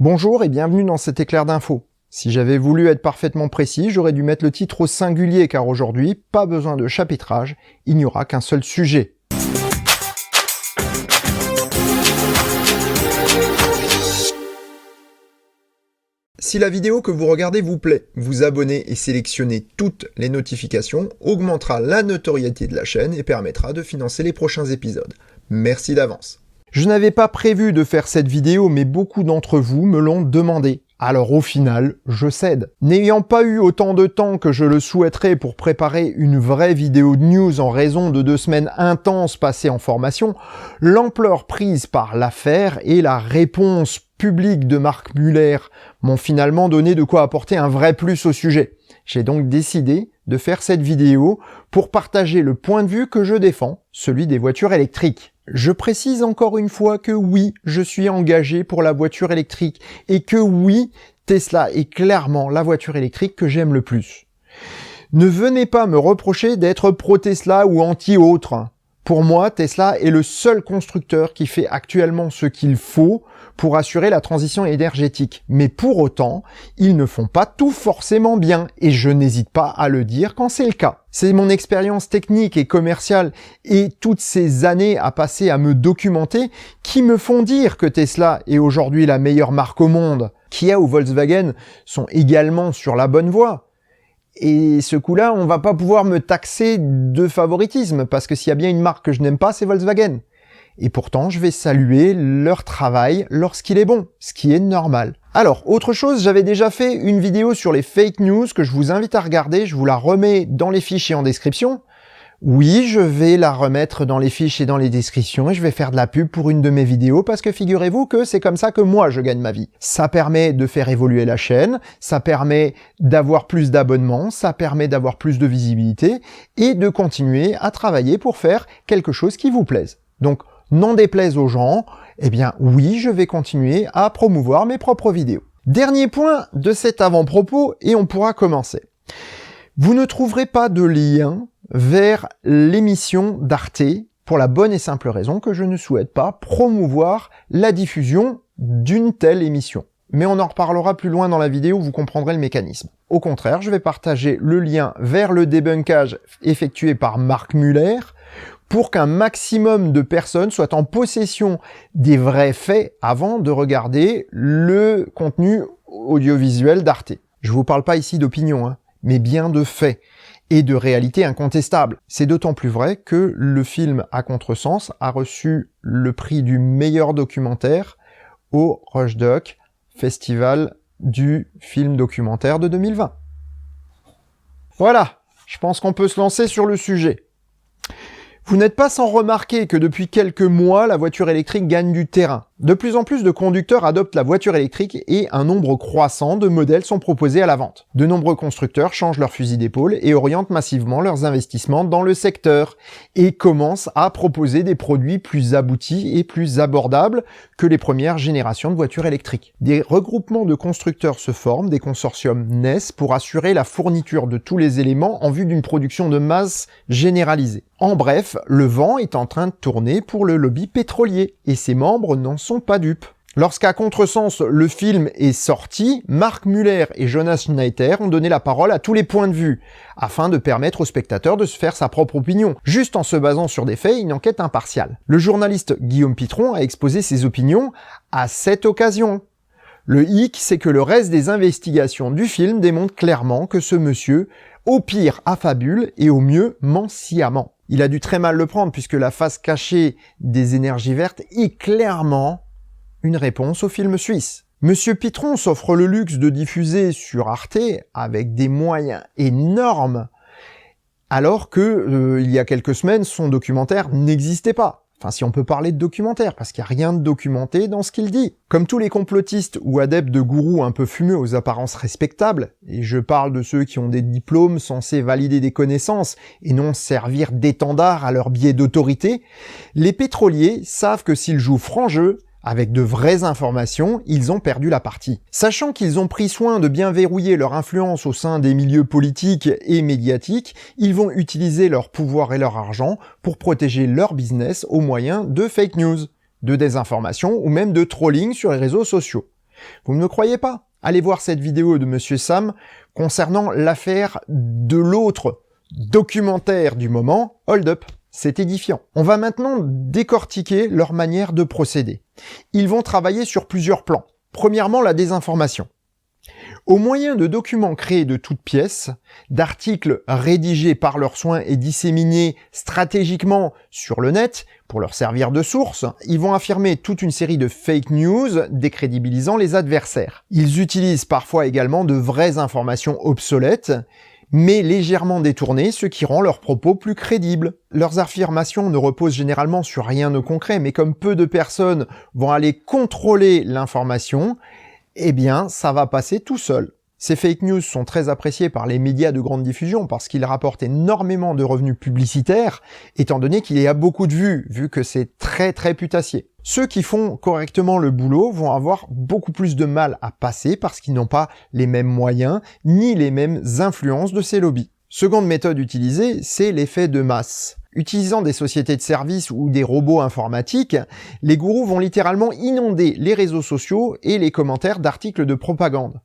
Bonjour et bienvenue dans cet éclair d'infos. Si j'avais voulu être parfaitement précis, j'aurais dû mettre le titre au singulier car aujourd'hui, pas besoin de chapitrage, il n'y aura qu'un seul sujet. Si la vidéo que vous regardez vous plaît, vous abonnez et sélectionnez toutes les notifications augmentera la notoriété de la chaîne et permettra de financer les prochains épisodes. Merci d'avance. Je n'avais pas prévu de faire cette vidéo, mais beaucoup d'entre vous me l'ont demandé. Alors au final, je cède. N'ayant pas eu autant de temps que je le souhaiterais pour préparer une vraie vidéo de news en raison de 2 semaines intenses passées en formation, l'ampleur prise par l'affaire et la réponse publique de Mark Muller m'ont finalement donné de quoi apporter un vrai plus au sujet. J'ai donc décidé de faire cette vidéo pour partager le point de vue que je défends, celui des voitures électriques. Je précise encore une fois que oui, je suis engagé pour la voiture électrique et que oui, Tesla est clairement la voiture électrique que j'aime le plus. Ne venez pas me reprocher d'être pro-Tesla ou anti-autre. Pour moi, Tesla est le seul constructeur qui fait actuellement ce qu'il faut pour assurer la transition énergétique. Mais pour autant, ils ne font pas tout forcément bien et je n'hésite pas à le dire quand c'est le cas. C'est mon expérience technique et commerciale et toutes ces années à passer à me documenter qui me font dire que Tesla est aujourd'hui la meilleure marque au monde. Kia ou Volkswagen sont également sur la bonne voie. Et ce coup-là, on va pas pouvoir me taxer de favoritisme, parce que s'il y a bien une marque que je n'aime pas, c'est Volkswagen. Et pourtant, je vais saluer leur travail lorsqu'il est bon, ce qui est normal. Alors, autre chose, j'avais déjà fait une vidéo sur les fake news que je vous invite à regarder, je vous la remets dans les fiches et en description. Oui, je vais la remettre dans les fiches et dans les descriptions et je vais faire de la pub pour une de mes vidéos parce que figurez-vous que c'est comme ça que moi je gagne ma vie. Ça permet de faire évoluer la chaîne, ça permet d'avoir plus d'abonnements, ça permet d'avoir plus de visibilité et de continuer à travailler pour faire quelque chose qui vous plaise. Donc, n'en déplaise aux gens, eh bien oui, je vais continuer à promouvoir mes propres vidéos. Dernier point de cet avant-propos et on pourra commencer. Vous ne trouverez pas de lien vers l'émission d'Arte pour la bonne et simple raison que je ne souhaite pas promouvoir la diffusion d'une telle émission. Mais on en reparlera plus loin dans la vidéo, vous comprendrez le mécanisme. Au contraire, je vais partager le lien vers le débunkage effectué par Mark Muller pour qu'un maximum de personnes soient en possession des vrais faits avant de regarder le contenu audiovisuel d'Arte. Je vous parle pas ici d'opinion, mais bien de faits et de réalité incontestable. C'est d'autant plus vrai que le film À Contresens a reçu le prix du meilleur documentaire au Rush Doc Festival du film documentaire de 2020. Voilà, je pense qu'on peut se lancer sur le sujet. Vous n'êtes pas sans remarquer que depuis quelques mois, la voiture électrique gagne du terrain. De plus en plus de conducteurs adoptent la voiture électrique et un nombre croissant de modèles sont proposés à la vente. De nombreux constructeurs changent leur fusil d'épaule et orientent massivement leurs investissements dans le secteur et commencent à proposer des produits plus aboutis et plus abordables que les premières générations de voitures électriques. Des regroupements de constructeurs se forment, des consortiums naissent pour assurer la fourniture de tous les éléments en vue d'une production de masse généralisée. En bref, le vent est en train de tourner pour le lobby pétrolier et ses membres n'en sont pas dupes. Lorsqu'à Contresens, le film est sorti, Mark Muller et Jonas Schneider ont donné la parole à tous les points de vue, afin de permettre au spectateur de se faire sa propre opinion, juste en se basant sur des faits et une enquête impartiale. Le journaliste Guillaume Pitron a exposé ses opinions à cette occasion. Le hic, c'est que le reste des investigations du film démontrent clairement que ce monsieur, au pire, affabule et au mieux, ment sciemment. Il a dû très mal le prendre puisque la face cachée des énergies vertes est clairement une réponse au film suisse. Monsieur Pitron s'offre le luxe de diffuser sur Arte avec des moyens énormes, alors que il y a quelques semaines, son documentaire n'existait pas. Enfin, si on peut parler de documentaire, parce qu'il n'y a rien de documenté dans ce qu'il dit. Comme tous les complotistes ou adeptes de gourous un peu fumeux aux apparences respectables, et je parle de ceux qui ont des diplômes censés valider des connaissances et non servir d'étendard à leur biais d'autorité, les pétroliers savent que s'ils jouent franc jeu, avec de vraies informations, ils ont perdu la partie. Sachant qu'ils ont pris soin de bien verrouiller leur influence au sein des milieux politiques et médiatiques, ils vont utiliser leur pouvoir et leur argent pour protéger leur business au moyen de fake news, de désinformation ou même de trolling sur les réseaux sociaux. Vous ne me croyez pas? Allez voir cette vidéo de Monsieur Sam concernant l'affaire de l'autre documentaire du moment, Hold Up. C'est édifiant. On va maintenant décortiquer leur manière de procéder. Ils vont travailler sur plusieurs plans. Premièrement, la désinformation. Au moyen de documents créés de toutes pièces, d'articles rédigés par leurs soins et disséminés stratégiquement sur le net pour leur servir de source, ils vont affirmer toute une série de fake news décrédibilisant les adversaires. Ils utilisent parfois également de vraies informations obsolètes, mais légèrement détournées, ce qui rend leurs propos plus crédibles. Leurs affirmations ne reposent généralement sur rien de concret, mais comme peu de personnes vont aller contrôler l'information, eh bien, ça va passer tout seul. Ces fake news sont très appréciés par les médias de grande diffusion parce qu'ils rapportent énormément de revenus publicitaires, étant donné qu'il y a beaucoup de vues, vu que c'est très putassier. Ceux qui font correctement le boulot vont avoir beaucoup plus de mal à passer parce qu'ils n'ont pas les mêmes moyens, ni les mêmes influences de ces lobbies. Seconde méthode utilisée, c'est l'effet de masse. Utilisant des sociétés de services ou des robots informatiques, les gourous vont littéralement inonder les réseaux sociaux et les commentaires d'articles de propagande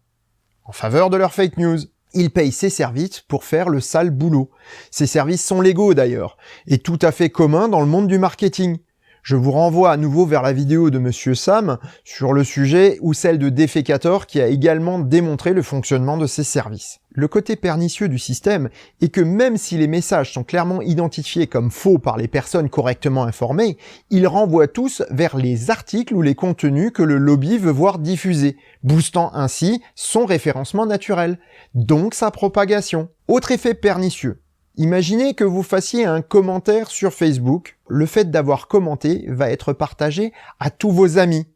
en faveur de leurs fake news. Ils payent ces services pour faire le sale boulot. Ces services sont légaux d'ailleurs, et tout à fait communs dans le monde du marketing. Je vous renvoie à nouveau vers la vidéo de Monsieur Sam sur le sujet ou celle de Defecator qui a également démontré le fonctionnement de ces services. Le côté pernicieux du système est que même si les messages sont clairement identifiés comme faux par les personnes correctement informées, ils renvoient tous vers les articles ou les contenus que le lobby veut voir diffusés, boostant ainsi son référencement naturel, donc sa propagation. Autre effet pernicieux. Imaginez que vous fassiez un commentaire sur Facebook. Le fait d'avoir commenté va être partagé à tous vos amis.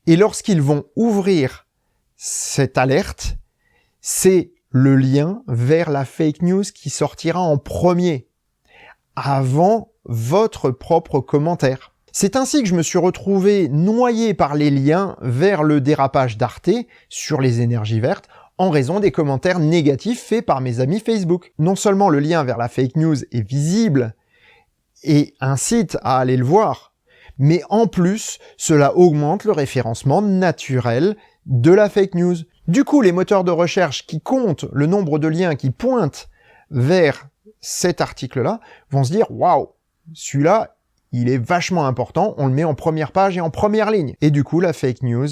Et lorsqu'ils vont ouvrir cette alerte, c'est le lien vers la fake news qui sortira en premier, avant votre propre commentaire. C'est ainsi que je me suis retrouvé noyé par les liens vers le dérapage d'Arte sur les énergies vertes, en raison des commentaires négatifs faits par mes amis Facebook. Non seulement le lien vers la fake news est visible et incite à aller le voir, mais en plus, cela augmente le référencement naturel de la fake news. Du coup, les moteurs de recherche qui comptent le nombre de liens qui pointent vers cet article-là vont se dire « Waouh, celui-là, il est vachement important, on le met en première page et en première ligne. » Et du coup, la fake news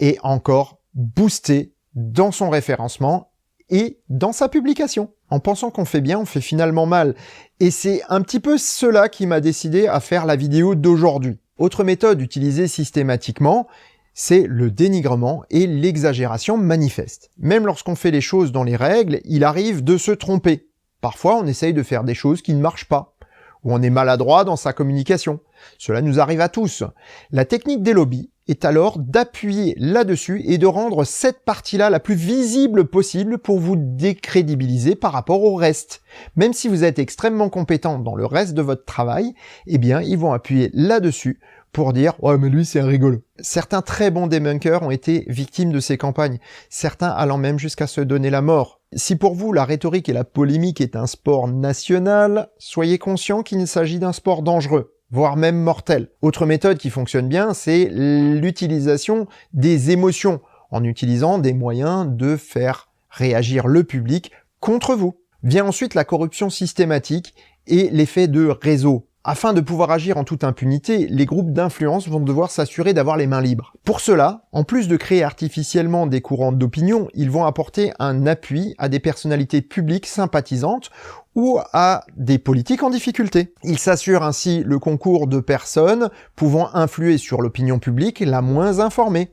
est encore boostée dans son référencement et dans sa publication. En pensant qu'on fait bien, on fait finalement mal. Et c'est un petit peu cela qui m'a décidé à faire la vidéo d'aujourd'hui. Autre méthode utilisée systématiquement, c'est le dénigrement et l'exagération manifeste. Même lorsqu'on fait les choses dans les règles, il arrive de se tromper. Parfois, on essaye de faire des choses qui ne marchent pas, ou on est maladroit dans sa communication. Cela nous arrive à tous. La technique des lobbies est alors d'appuyer là-dessus et de rendre cette partie-là la plus visible possible pour vous décrédibiliser par rapport au reste. Même si vous êtes extrêmement compétent dans le reste de votre travail, eh bien, ils vont appuyer là-dessus pour dire « Ouais, mais lui, c'est un rigolo ». Certains très bons débunkers ont été victimes de ces campagnes, certains allant même jusqu'à se donner la mort. Si pour vous, la rhétorique et la polémique est un sport national, soyez conscient qu'il s'agit d'un sport dangereux, voire même mortel. Autre méthode qui fonctionne bien, c'est l'utilisation des émotions, en utilisant des moyens de faire réagir le public contre vous. Vient ensuite la corruption systématique et l'effet de réseau. Afin de pouvoir agir en toute impunité, les groupes d'influence vont devoir s'assurer d'avoir les mains libres. Pour cela, en plus de créer artificiellement des courants d'opinion, ils vont apporter un appui à des personnalités publiques sympathisantes ou à des politiques en difficulté. Ils s'assurent ainsi le concours de personnes pouvant influer sur l'opinion publique la moins informée,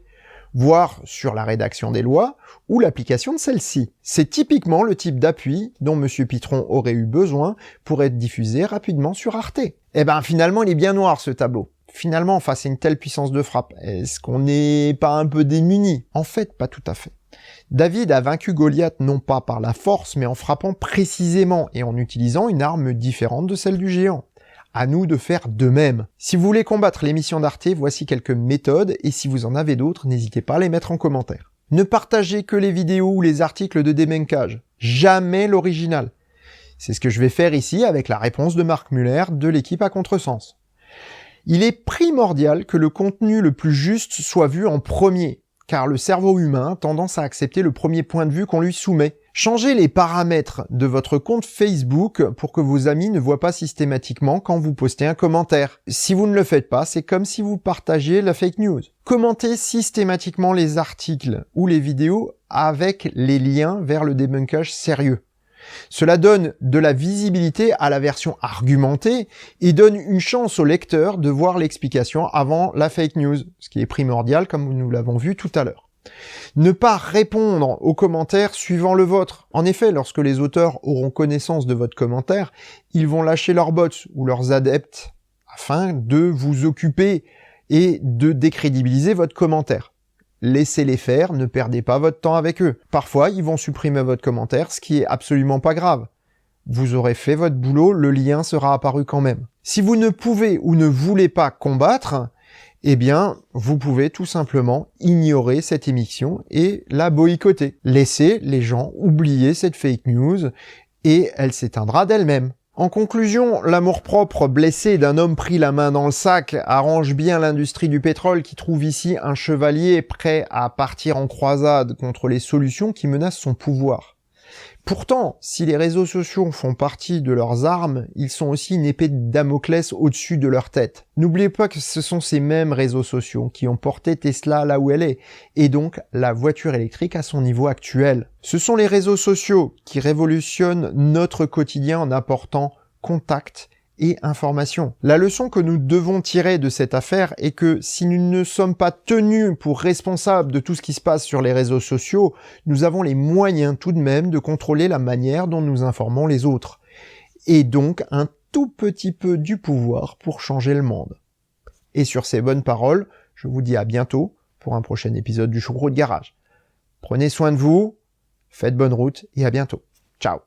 voire sur la rédaction des lois ou l'application de celles-ci. C'est typiquement le type d'appui dont M. Pitron aurait eu besoin pour être diffusé rapidement sur Arte. Eh ben finalement, il est bien noir ce tableau. Finalement, face à une telle puissance de frappe, est-ce qu'on n'est pas un peu démuni? En fait, pas tout à fait. David a vaincu Goliath non pas par la force, mais en frappant précisément et en utilisant une arme différente de celle du géant. À nous de faire de même. Si vous voulez combattre l'émission d'Arte, voici quelques méthodes, et si vous en avez d'autres, n'hésitez pas à les mettre en commentaire. Ne partagez que les vidéos ou les articles de débunkage, jamais l'original. C'est ce que je vais faire ici avec la réponse de Marc Muller de l'équipe à Contresens. Il est primordial que le contenu le plus juste soit vu en premier. car le cerveau humain a tendance à accepter le premier point de vue qu'on lui soumet. Changez les paramètres de votre compte Facebook pour que vos amis ne voient pas systématiquement quand vous postez un commentaire. Si vous ne le faites pas, c'est comme si vous partagiez la fake news. Commentez systématiquement les articles ou les vidéos avec les liens vers le débunkage sérieux. Cela donne de la visibilité à la version argumentée et donne une chance au lecteur de voir l'explication avant la fake news, ce qui est primordial comme nous l'avons vu tout à l'heure. Ne pas répondre aux commentaires suivant le vôtre. En effet, lorsque les auteurs auront connaissance de votre commentaire, ils vont lâcher leurs bots ou leurs adeptes afin de vous occuper et de décrédibiliser votre commentaire. Laissez-les faire, ne perdez pas votre temps avec eux. Parfois, ils vont supprimer votre commentaire, ce qui est absolument pas grave. Vous aurez fait votre boulot, le lien sera apparu quand même. Si vous ne pouvez ou ne voulez pas combattre, eh bien, vous pouvez tout simplement ignorer cette émission et la boycotter. Laissez les gens oublier cette fake news et elle s'éteindra d'elle-même. En conclusion, l'amour-propre blessé d'un homme pris la main dans le sac arrange bien l'industrie du pétrole qui trouve ici un chevalier prêt à partir en croisade contre les solutions qui menacent son pouvoir. Pourtant, si les réseaux sociaux font partie de leurs armes, ils sont aussi une épée de Damoclès au-dessus de leur tête. N'oubliez pas que ce sont ces mêmes réseaux sociaux qui ont porté Tesla là où elle est, et donc la voiture électrique à son niveau actuel. Ce sont les réseaux sociaux qui révolutionnent notre quotidien en apportant contact et information. La leçon que nous devons tirer de cette affaire est que si nous ne sommes pas tenus pour responsables de tout ce qui se passe sur les réseaux sociaux, nous avons les moyens tout de même de contrôler la manière dont nous informons les autres. Et donc un tout petit peu du pouvoir pour changer le monde. Et sur ces bonnes paroles, je vous dis à bientôt pour un prochain épisode du Choucroute Garage. Prenez soin de vous, faites bonne route et à bientôt. Ciao.